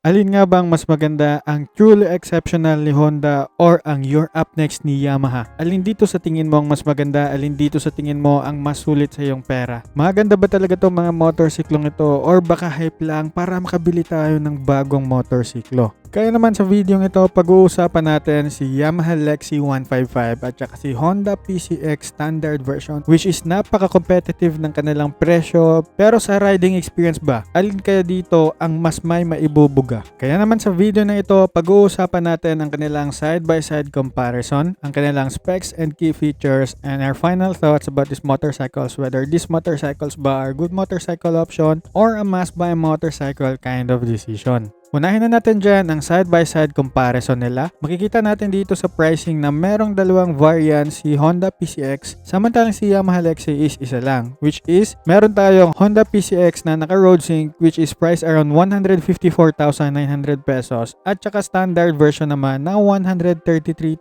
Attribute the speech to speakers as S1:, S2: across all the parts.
S1: Alin nga bang mas maganda, ang truly exceptional ni Honda or ang You're Up Next ni Yamaha? Alin dito sa tingin mo ang mas maganda? Alin dito sa tingin mo ang mas sulit sa iyong pera? Maganda ba talaga itong mga motorsiklong ito or baka hype lang para makabili tayo ng bagong motorsiklo? Kaya naman sa video ito, pag-uusapan natin si Yamaha Lexi 155 at saka si Honda PCX standard version, which is napaka-competitive ng kanilang presyo, pero sa riding experience ba, alin kaya dito ang mas may maibubuga? Kaya naman sa video na ito, pag-uusapan natin ang kanilang side-by-side comparison, ang kanilang specs and key features, and our final thoughts about these motorcycles, whether these motorcycles ba are good motorcycle option or a must-buy motorcycle kind of decision. Unahin na natin dyan ang side-by-side comparison nila. Makikita natin dito sa pricing na merong dalawang variant si Honda PCX, samantalang si Yamaha Lexi is isa lang, which is meron tayong Honda PCX na naka-road sync which is priced around 154,900 pesos at saka standard version naman na 133,400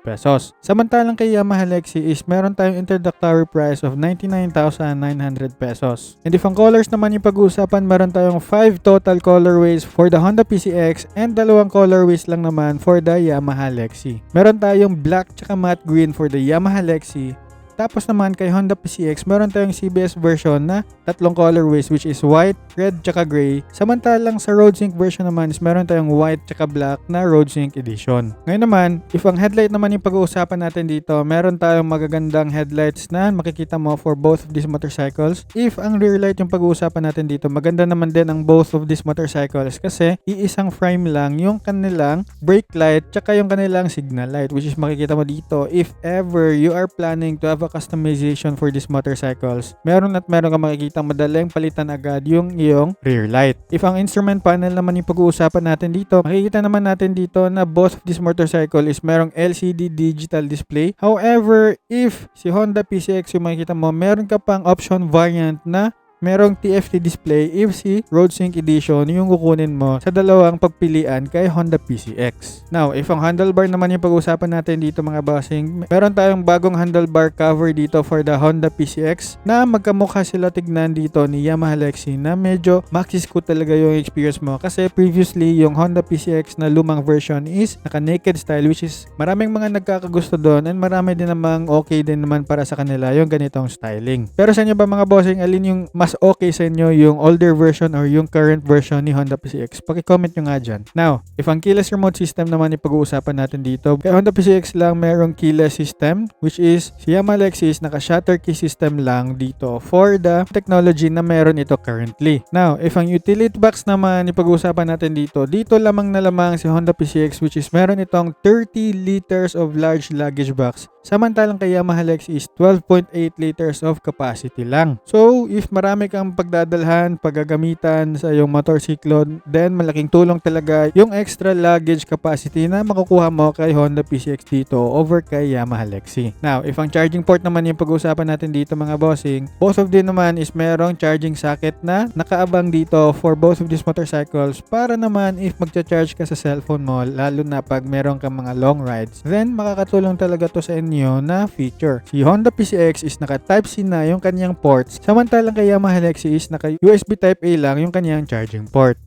S1: pesos. Samantalang kay Yamaha Lexi is meron tayong introductory price of 99,900 pesos. And if ang colors naman yung pag-uusapan, meron tayong 5 total colorways for the Honda PCX and dalawang colorways lang naman for the Yamaha Lexi. Meron tayong black tsaka matte green for the Yamaha Lexi. Tapos naman kay Honda PCX, meron tayong CBS version na tatlong colorways which is white, red, tsaka gray. Samantalang sa road sync version naman is meron tayong white tsaka black na road sync edition. Ngayon naman, if ang headlight naman yung pag-uusapan natin dito, meron tayong magagandang headlights na makikita mo for both of these motorcycles. If ang rear light yung pag-uusapan natin dito, maganda naman din ang both of these motorcycles kasi iisang frame lang yung kanilang brake light tsaka yung kanilang signal light, which is makikita mo dito if ever you are planning to have a customization for these motorcycles, meron ka makikita madaling palitan agad yung iyong rear light. If ang instrument panel naman yung pag-uusapan natin dito, makikita naman natin dito na both of this motorcycle is merong LCD digital display. However, if si Honda PCX yung makikita mo, meron ka pang option variant na merong TFT display if si Road Sync Edition yung kukunin mo sa dalawang pagpilian kay Honda PCX. Now, if ang handlebar naman yung pag-uusapan natin dito mga bossing, meron tayong bagong handlebar cover dito for the Honda PCX na magkamukha sila tignan dito ni Yamaha Lexi na medyo maxi-scoot talaga yung experience mo kasi previously yung Honda PCX na lumang version is naka-naked style which is maraming mga nagkakagusto doon and marami din namang okay din naman para sa kanila yung ganitong styling. Pero sa inyo ba mga bossing, alin yung mas okay sa inyo, yung older version or yung current version ni Honda PCX? Paki-comment nyo nga dyan. Now, if ang keyless remote system naman yung pag-uusapan natin dito, kay Honda PCX lang merong keyless system which is si Yamaha Lexi is naka-shutter key system lang dito for the technology na meron ito currently. Now, if ang utility box naman yung pag-uusapan natin dito, dito lamang na lamang si Honda PCX which is meron itong 30 liters of large luggage box. Samantalang kay Yamaha Lexi is 12.8 liters of capacity lang. So, if marami kang pagdadalhan, paggagamitan sa iyong motorsiklo, then malaking tulong talaga yung extra luggage capacity na makukuha mo kay Honda PCX dito over kay Yamaha Lexi. Now, if ang charging port naman yung pag-uusapan natin dito mga bossing, both of them naman is merong charging socket na nakaabang dito for both of these motorcycles para naman if magcha-charge ka sa cellphone mo, lalo na pag meron kang mga long rides, then makakatulong talaga to sa inyo na feature. Si Honda PCX is naka Type-C na yung kanyang ports, samantalang kay Yamaha Lexi is naka USB Type-A lang yung kanyang charging port.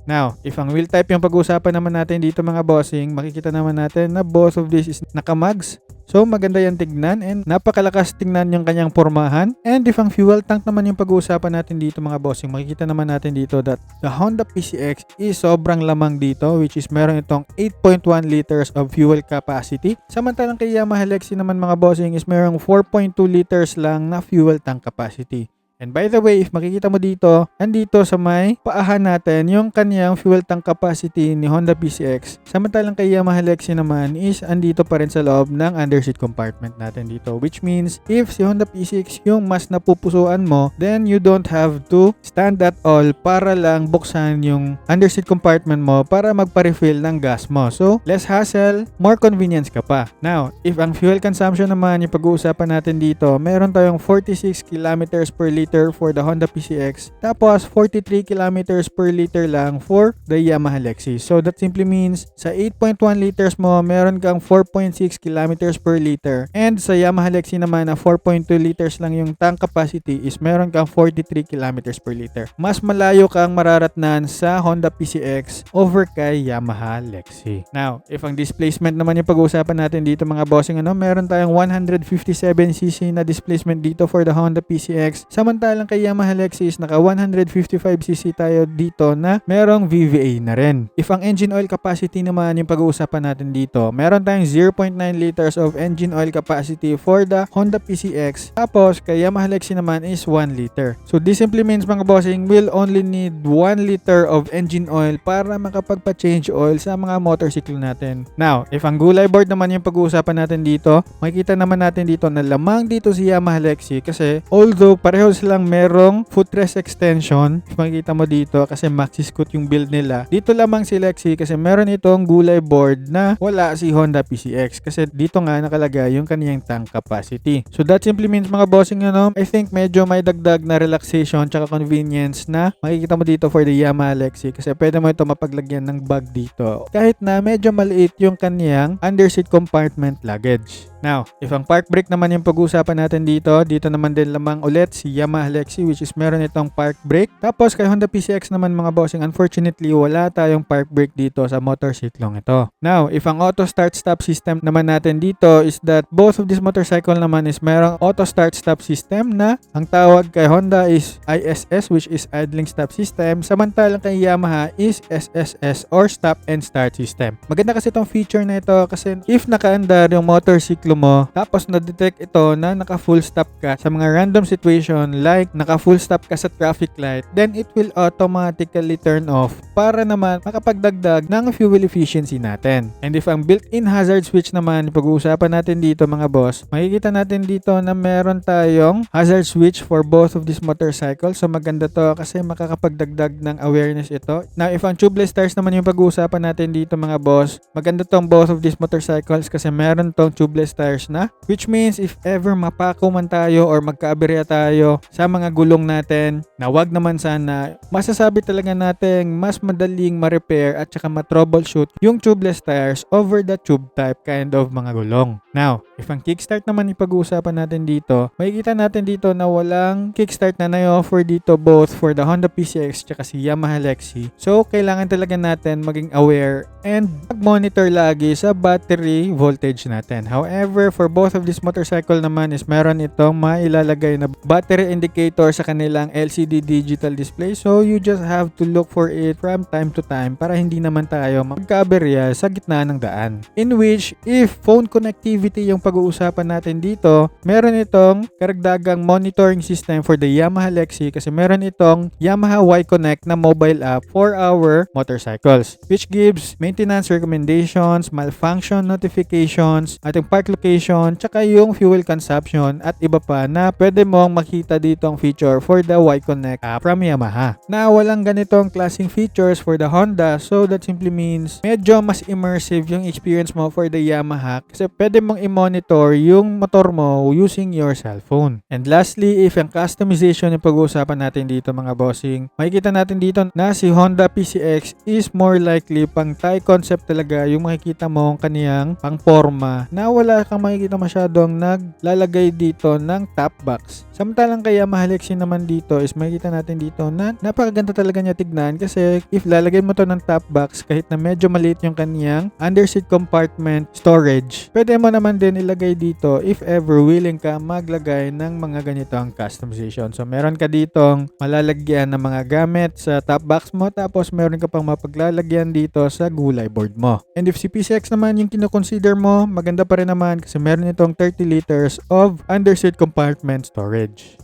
S1: Now, if ang wheel type yung pag-uusapan naman natin dito mga bossing, makikita naman natin na both of this is naka-mags. So, maganda yan tignan and napakalakas tignan yung kanyang pormahan. And if ang fuel tank naman yung pag-uusapan natin dito mga bossing, makikita naman natin dito that the Honda PCX is sobrang lamang dito which is meron itong 8.1 liters of fuel capacity. Samantalang kay Yamaha Lexi naman mga bossing is merong 4.2 liters lang na fuel tank capacity. And by the way, if makikita mo dito, andito sa may paahan natin yung kanyang fuel tank capacity ni Honda PCX. Samantalang kay Yamaha Lexi naman is andito pa rin sa loob ng underseat compartment natin dito. Which means, if si Honda PCX yung mas napupusuan mo, then you don't have to stand at all para lang buksan yung underseat compartment mo para magpa-refill ng gas mo. So, less hassle, more convenience ka pa. Now, if ang fuel consumption naman yung pag-uusapan natin dito, meron tayong 46 kilometers per liter liter for the Honda PCX. Tapos 43 kilometers per liter lang for the Yamaha Lexus. So that simply means sa 8.1 liters mo, meron kang 4.6 kilometers per liter. And sa Yamaha Lexus naman na 4.2 liters lang yung tank capacity is meron kang 43 kilometers per liter. Mas malayo kang mararatnan sa Honda PCX over kay Yamaha Lexus. Now, if ang displacement naman yung pag-uusapan natin dito mga bossing, meron tayong 157cc na displacement dito for the Honda PCX. Samantalang kay Yamaha Lexus, naka 155cc tayo dito na merong VVA na rin. If ang engine oil capacity naman yung pag-uusapan natin dito, meron tayong 0.9 liters of engine oil capacity for the Honda PCX. Tapos, kay Yamaha Lexus naman is 1 liter. So, this simply means mga bossing, we'll only need 1 liter of engine oil para makapagpa-change oil sa mga motorsiklo natin. Now, if ang gulay board naman yung pag-uusapan natin dito, makikita naman natin dito na lamang dito si Yamaha Lexus kasi although pareho silang merong footrest extension, if makikita mo dito kasi maxi scoot yung build nila, dito lamang si Lexus kasi meron itong gulay board na wala si Honda PCX kasi dito nga nakalagay yung kaniyang tank capacity. So that simply means mga bossing, I think medyo may dagdag na relaxation tsaka convenience na makikita mo dito for the Yamaha Lexus kasi pwede mo ito mapaglagyan ng bag dito kahit na medyo maliit yung kaniyang underseat compartment luggage. Now, if ang park brake naman yung pag-uusapan natin dito naman din lamang ulit si Yamaha Lexus which is meron itong park brake. Tapos kay Honda PCX naman mga bossing, unfortunately wala tayong park brake dito sa motorcyclong ito. Now, if ang auto start stop system naman natin dito is that both of this motorcycle naman is merong auto start stop system na ang tawag kay Honda is ISS which is idling stop system, samantalang kay Yamaha is SSS or stop and start system. Maganda kasi itong feature na ito kasi if nakaandar yung motorsiklo mo tapos na-detect ito na naka full stop ka sa mga random situation like naka full stop ka sa traffic light, then it will automatically turn off para naman makapagdagdag ng fuel efficiency natin. And if ang built-in hazard switch naman pag-uusapan natin dito mga boss, makikita natin dito na meron tayong hazard switch for both of these motorcycles. So maganda to kasi makakapagdagdag ng awareness ito. Now if ang tubeless tires naman yung pag-uusapan natin dito mga boss, maganda tong both of these motorcycles kasi meron tong tubeless tires na, which means if ever mapako man tayo or magkaaberya tayo sa mga gulong natin, na wag naman sana, masasabi talaga natin mas madaling ma-repair at saka ma-troubleshoot yung tubeless tires over the tube type kind of mga gulong. Now, if ang kickstart naman ipag-uusapan natin dito, makikita natin dito na walang kickstart na na-offer dito both for the Honda PCX at si Yamaha Lexus. So, kailangan talaga natin maging aware and mag-monitor lagi sa battery voltage natin. However, for both of this motorcycle naman is meron itong mailalagay na battery indicator sa kanilang LCD digital display. So, you just have to look for it from time to time para hindi naman tayo magkaberya sa gitna ng daan. In which, if phone connectivity yung pag-uusapan natin dito, meron itong karagdagang monitoring system for the Yamaha Lexus kasi meron itong Yamaha Y-Connect na mobile app for our motorcycles which gives maintenance recommendations, malfunction notifications, ating park location, tsaka yung fuel consumption at iba pa na pwede mong makita dito ang feature for the Y-Connect app from Yamaha. Na walang ganitong klaseng features for the Honda, so that simply means medyo mas immersive yung experience mo for the Yamaha kasi pwede mong i-monitor yung motor mo using your cellphone. And lastly, if ang customization yung pag-uusapan natin dito mga bossing, makikita natin dito na si Honda PCX is more likely pang Thai concept talaga yung makikita mo ang kaniyang pang forma na wala kang makikita masyadong naglalagay dito ng top box. Samantalang kay Yamaha Lexus naman dito is makikita natin dito na napakaganda talaga niya tignan kasi if lalagay mo to ng top box kahit na medyo maliit yung kaniyang underseat compartment storage, pwede mo naman din ilagay dito if ever willing ka maglagay ng mga ganitong customization. So meron ka ditong malalagyan ng mga gamit sa top box mo tapos meron ka pang mapaglalagyan dito sa gulay board mo. And if si PCX naman yung kinoconsider mo, maganda pa rin naman kasi meron itong 30 liters of underseat compartment storage.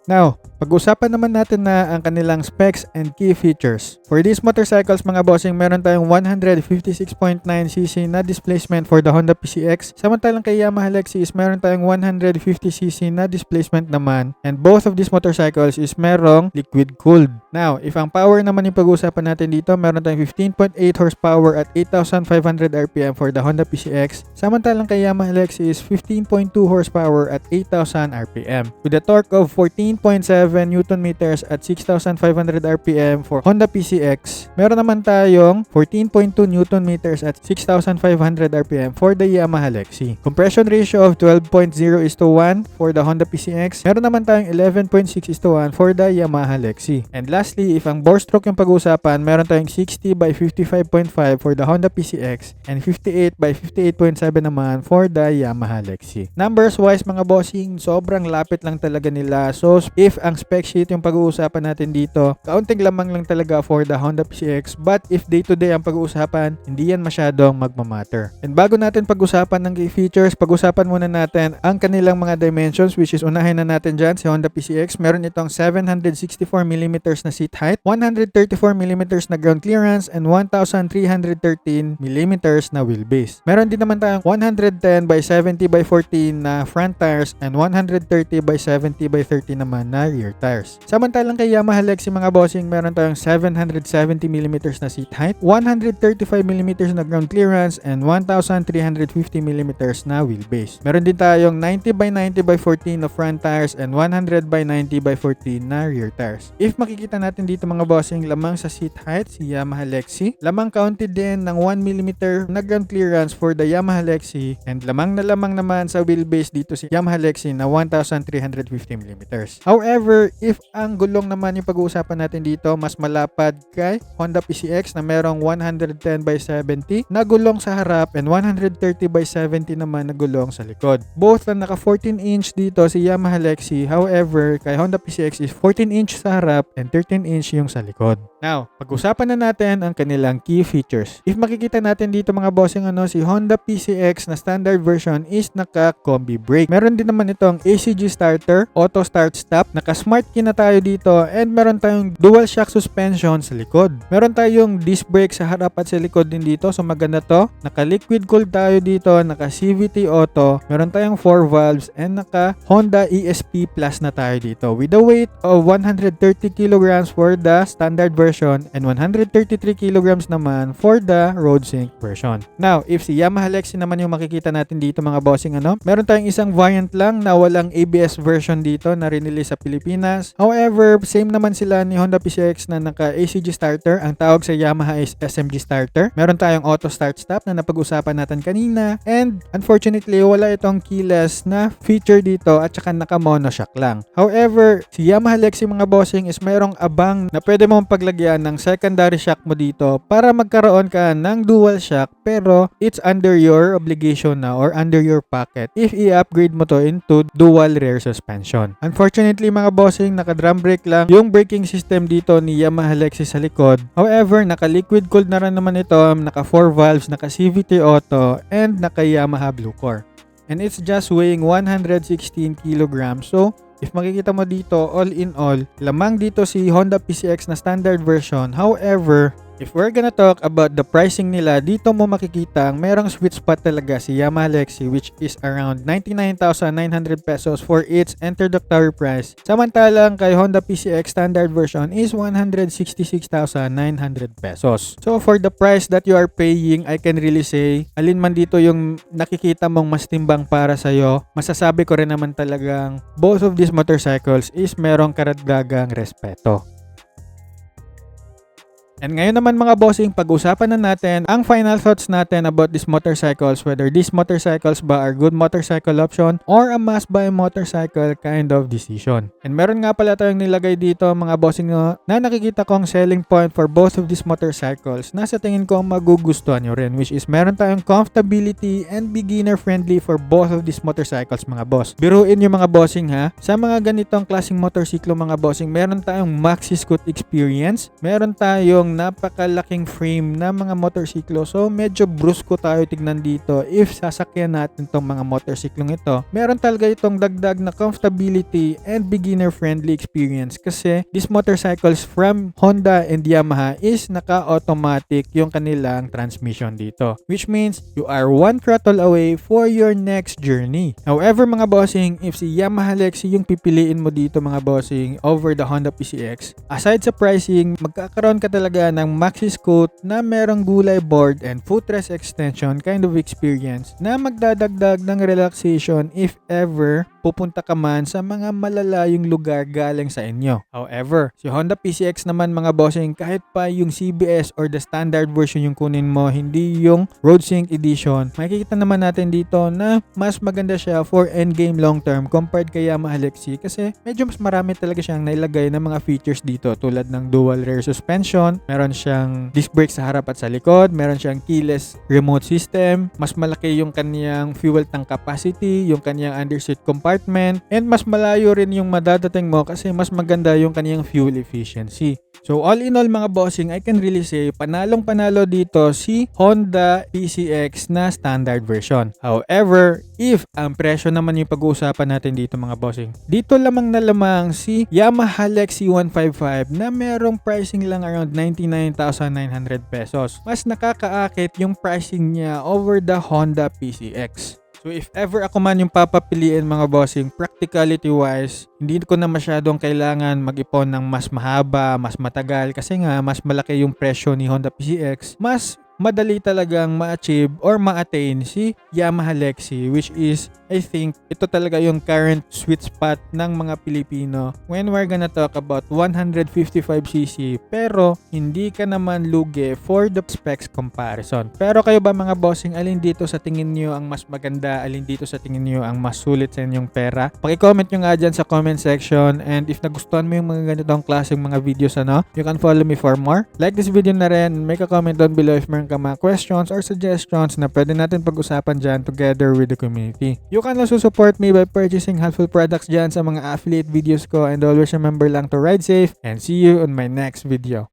S1: Now, pag-usapan naman natin na ang kanilang specs and key features. For these motorcycles mga bossing, meron tayong 156.9cc na displacement for the Honda PCX. Samantalang kay Yamaha Lexus, meron tayong 150cc na displacement naman. And both of these motorcycles is merong liquid cooled. Now, if ang power naman yung pag-uusapan natin dito, meron tayong 15.8 horsepower at 8,500 RPM for the Honda PCX. Samantalang kay Yamaha Lexi is 15.2 horsepower at 8,000 RPM. With a torque of 14.7 Nm at 6,500 RPM for Honda PCX, meron naman tayong 14.2 Nm at 6,500 RPM for the Yamaha Lexi. Compression ratio of 12.0:1 for the Honda PCX. Meron naman tayong 11.6:1 for the Yamaha Lexi. And lastly, if ang bore stroke yung pag-uusapan, meron tayong 60 by 55.5 for the Honda PCX and 58 by 58.7 naman for the Yamaha Lexi. Numbers wise mga bossing, sobrang lapit lang talaga nila. So if ang spec sheet yung pag-uusapan natin dito, kaunting lamang lang talaga for the Honda PCX, but if day to day ang pag-uusapan, hindi yan masyadong magmamatter. And bago natin pag-usapan ng key features, pag-usapan muna natin ang kanilang mga dimensions, which is unahin na natin dyan si Honda PCX. Meron itong 764mm na seat height, 134mm na ground clearance, and 1,313mm na wheelbase. Meron din naman tayong 110 by 70 by 14 na front tires and 130 by 70 by 30 naman na rear tires. Samantalang kay Yamaha Lexi mga bossing, meron tayong 770mm na seat height, 135mm na ground clearance, and 1,350mm na wheelbase. Meron din tayong 90 by 90 by 14 na front tires and 100 by 90 by 14 na rear tires. If makikita natin dito mga bossing, lamang sa seat height si Yamaha Lexi, lamang counted din ng 1mm na ground clearance for the Yamaha Lexi, and lamang na lamang naman sa wheelbase dito si Yamaha Lexi na 1,350mm. However, if ang gulong naman yung pag-uusapan natin dito, mas malapad kay Honda PCX na merong 110 by 70 na gulong sa harap and 130 by 70 naman na gulong sa likod. Both na naka 14-inch dito si Yamaha Lexi, however, kay Honda PCX is 14-inch sa harap and 13-inch yung sa likod. Now, pag-usapan na natin ang kanilang key features. If makikita natin dito mga bossing, si Honda PCX na standard version is naka-combi brake. Meron din naman itong ACG starter, auto start stop, naka-smart key na tayo dito, and meron tayong dual shock suspension sa likod. Meron tayong disc brake sa harap at sa likod din dito, so maganda to. Naka-liquid cooled tayo dito, naka-CVT auto, meron tayong 4 valves, and naka-Honda ESP Plus na tayo dito with a weight of 130 kg for the standard version and 133 kg naman for the road sync version. Now, if si Yamaha Lexi naman yung makikita natin dito mga bossing, meron tayong isang variant lang na walang ABS version dito na rinili sa Pilipinas. However, same naman sila ni Honda PCX na naka-ACG starter. Ang tawag sa Yamaha is SMG starter. Meron tayong auto start stop na napag-usapan natin kanina, and unfortunately, wala itong keyless na feature dito at saka naka-monoshock lang. However, si Yamaha Lexi mga bossing is mayroong abang na pwede mong paglagyan ng secondary shock mo dito para magkaroon ka ng dual shock, pero it's under your obligation na or under your pocket if i-upgrade mo to into dual rear suspension. Unfortunately mga bossing, naka-drum brake lang yung braking system dito ni Yamaha Lexi sa likod. However, naka-liquid cooled na rin naman ito, naka 4 valves, naka-CVT auto, and naka-Yamaha Blue Core. And it's just weighing 116 kg. So, if makikita mo dito, all in all, lamang dito si Honda PCX na standard version. However, if we're gonna talk about the pricing nila, dito mo makikita ang merong sweet spot talaga si Yamaha Lexi, which is around 99,900 pesos for its introductory price. Samantalang kay Honda PCX standard version is 166,900 pesos. So for the price that you are paying, I can really say, alin man dito yung nakikita mong mas timbang para sa'yo, masasabi ko rin naman talagang both of these motorcycles is merong karagdagang respeto. And ngayon naman mga bossing, pag-usapan na natin ang final thoughts natin about these motorcycles, whether these motorcycles ba are good motorcycle option or a must-buy motorcycle kind of decision. And meron nga pala tayong nilagay dito mga bossing na nakikita kong selling point for both of these motorcycles na sa tingin ko magugustuhan nyo rin, which is meron tayong comfortability and beginner friendly for both of these motorcycles mga boss. Biruin nyo mga bossing ha, sa mga ganitong klaseng motorsiklo mga bossing, meron tayong maxi scoot experience, meron tayong itong napakalaking frame na mga motorsiklo. So medyo brusko tayo tignan dito if sasakyan natin itong mga motorsiklong ito. Meron talaga itong dagdag na comfortability and beginner friendly experience kasi these motorcycles from Honda and Yamaha is naka-automatic yung kanilang transmission dito, which means you are one throttle away for your next journey. However mga bossing, if si Yamaha Lexi yung pipiliin mo dito mga bossing over the Honda PCX, aside sa pricing, magkakaroon ka talaga ng maxi scoot na merong gulay board and footrest extension kind of experience na magdadagdag ng relaxation if ever pupunta ka man sa mga malalayong lugar galing sa inyo. However, si Honda PCX naman mga bossing, kahit pa yung CBS or the standard version yung kunin mo, hindi yung Road Sync Edition, makikita naman natin dito na mas maganda siya for endgame long term compared kay Yamaha Lexi kasi medyo mas marami talaga siyang nailagay na mga features dito tulad ng dual rear suspension, meron siyang disc brake sa harap at sa likod, meron siyang keyless remote system, mas malaki yung kanyang fuel tank capacity, yung kanyang underseat compartment, and mas malayo rin yung madadating mo kasi mas maganda yung kanyang fuel efficiency. So all in all mga bossing, I can really say panalong panalo dito si Honda PCX na standard version. However, if ang presyo naman yung pag-uusapan natin dito mga bossing, dito lamang na lamang si Yamaha Lexi 155 na merong pricing lang around 99,900 pesos. Mas nakakaakit yung pricing niya over the Honda PCX. So if ever ako man yung papapiliin mga bossing, practicality wise, hindi ko na masyadong kailangan mag-ipon ng mas mahaba, mas matagal kasi nga mas malaki yung presyo ni Honda PCX. Mas madali talagang ma-achieve or ma-attain si Yamaha Lexi, which is I think ito talaga yung current sweet spot ng mga Pilipino when we're gonna talk about 155cc pero hindi ka naman lugi for the specs comparison. Pero kayo ba mga bossing, alin dito sa tingin nyo ang mas maganda, alin dito sa tingin nyo ang mas sulit sa inyong pera? Paki-comment nyo nga dyan sa comment section, and if nagustuhan mo yung mga ganitong klaseng mga videos you can follow me for more. Like this video na rin, make a comment down below if meron ka mga questions or suggestions na pwede natin pag-usapan dyan together with the community. You can also support me by purchasing helpful products dyan sa mga affiliate videos ko, and always remember lang to ride safe and see you on my next video.